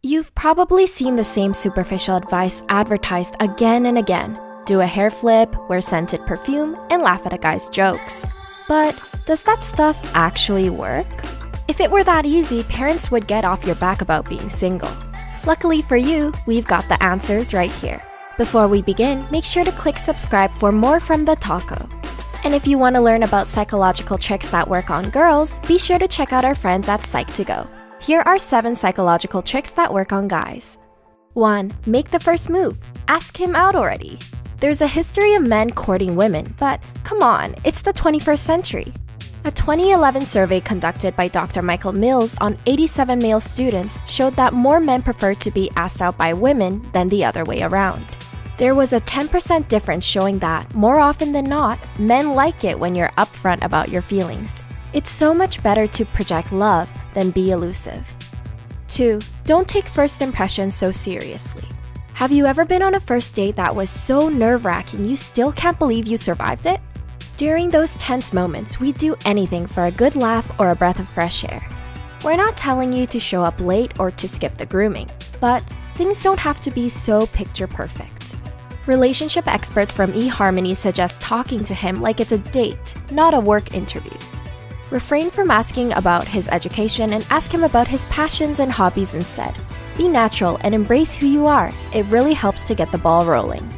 You've probably seen the same superficial advice advertised again and again. Do a hair flip, wear scented perfume, and laugh at a guy's jokes. But does that stuff actually work? If it were that easy, parents would get off your back about being single. Luckily for you, we've got the answers right here. Before we begin, make sure to click subscribe for more from TheTalko. And if you want to learn about psychological tricks that work on girls, be sure to check out our friends at Psych2Go. Here are 7 psychological tricks that work on guys. 1. Make the first move. Ask him out already. There's a history of men courting women, but come on, it's the 21st century. A 2011 survey conducted by Dr. Michael Mills on 87 male students showed that more men prefer to be asked out by women than the other way around. There was a 10% difference showing that, more often than not, men like it when you're upfront about your feelings. It's so much better to project love than be elusive. 2. Don't take first impressions so seriously. Have you ever been on a first date that was so nerve-wracking you still can't believe you survived it? During those tense moments, we'd do anything for a good laugh or a breath of fresh air. We're not telling you to show up late or to skip the grooming, but things don't have to be so picture perfect. Relationship experts from eHarmony suggest talking to him like it's a date, not a work interview. Refrain from asking about his education and ask him about his passions and hobbies instead. Be natural and embrace who you are. It really helps to get the ball rolling.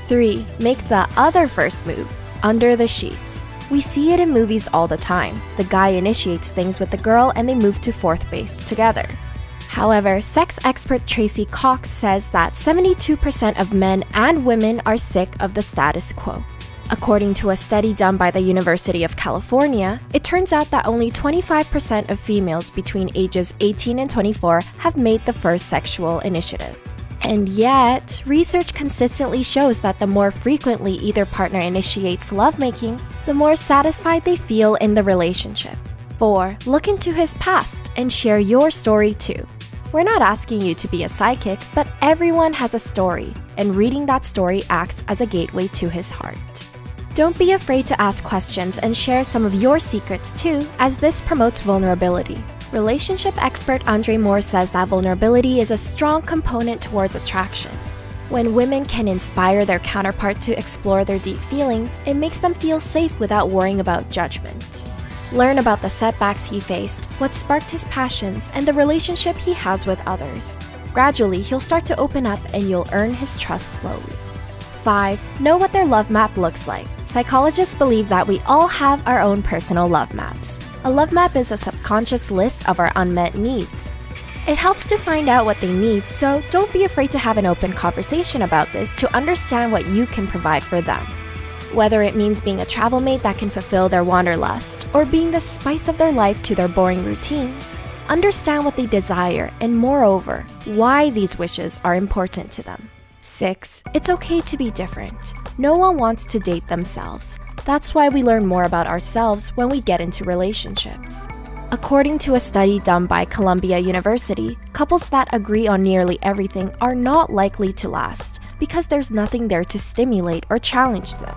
3. Make the other first move, under the sheets. We see it in movies all the time. The guy initiates things with the girl and they move to fourth base together. However, sex expert Tracy Cox says that 72% of men and women are sick of the status quo. According to a study done by the University of California, it turns out that only 25% of females between ages 18 and 24 have made the first sexual initiative. And yet, research consistently shows that the more frequently either partner initiates lovemaking, the more satisfied they feel in the relationship. 4. Look into his past and share your story too. We're not asking you to be a psychic, but everyone has a story, and reading that story acts as a gateway to his heart. Don't be afraid to ask questions and share some of your secrets too, as this promotes vulnerability. Relationship expert Andre Moore says that vulnerability is a strong component towards attraction. When women can inspire their counterpart to explore their deep feelings, it makes them feel safe without worrying about judgment. Learn about the setbacks he faced, what sparked his passions, and the relationship he has with others. Gradually, he'll start to open up and you'll earn his trust slowly. 5. Know what their love map looks like. Psychologists believe that we all have our own personal love maps. A love map is a subconscious list of our unmet needs. It helps to find out what they need, so don't be afraid to have an open conversation about this to understand what you can provide for them. Whether it means being a travel mate that can fulfill their wanderlust, or being the spice of their life to their boring routines, understand what they desire and, moreover, why these wishes are important to them. 6. It's okay to be different. No one wants to date themselves. That's why we learn more about ourselves when we get into relationships. According to a study done by Columbia University, couples that agree on nearly everything are not likely to last because there's nothing there to stimulate or challenge them.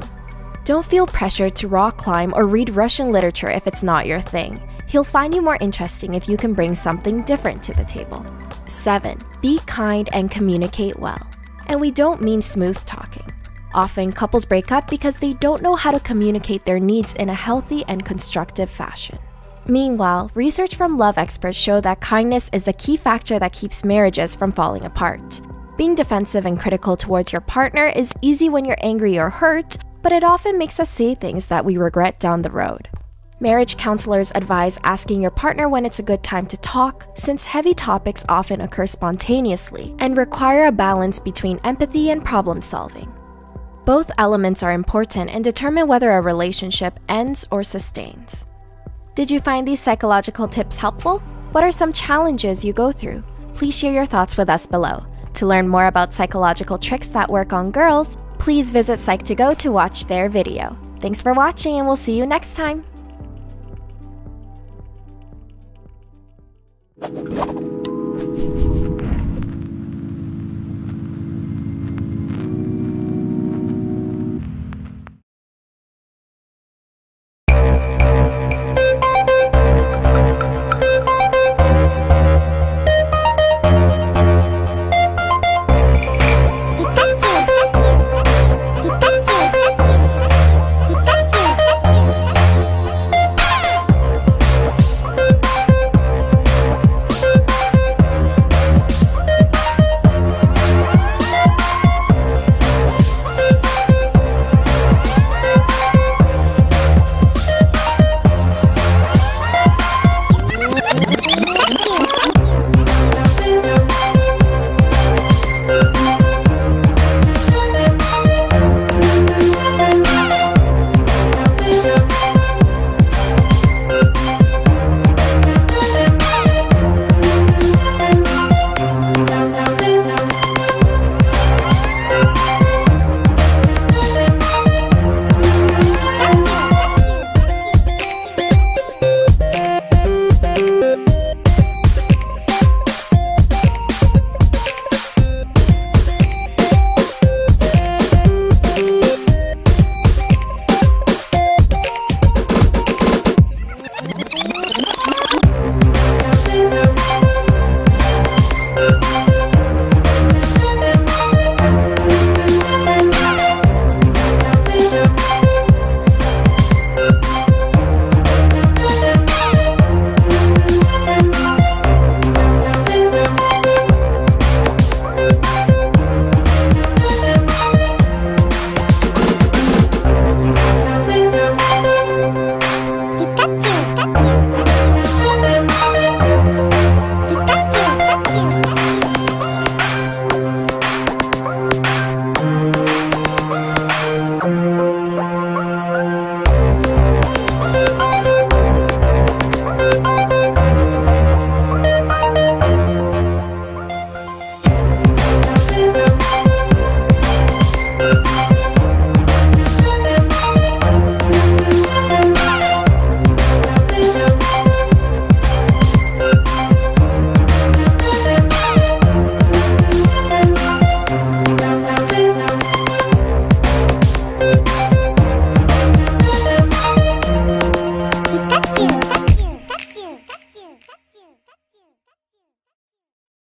Don't feel pressured to rock climb or read Russian literature if it's not your thing. He'll find you more interesting if you can bring something different to the table. 7. Be kind and communicate well. And we don't mean smooth talking. Often, couples break up because they don't know how to communicate their needs in a healthy and constructive fashion. Meanwhile, research from love experts show that kindness is the key factor that keeps marriages from falling apart. Being defensive and critical towards your partner is easy when you're angry or hurt, but it often makes us say things that we regret down the road. Marriage counselors advise asking your partner when it's a good time to talk, since heavy topics often occur spontaneously and require a balance between empathy and problem solving. Both elements are important and determine whether a relationship ends or sustains. Did you find these psychological tips helpful? What are some challenges you go through? Please share your thoughts with us below. To learn more about psychological tricks that work on girls, please visit Psych2Go to watch their video. Thanks for watching, and we'll see you next time!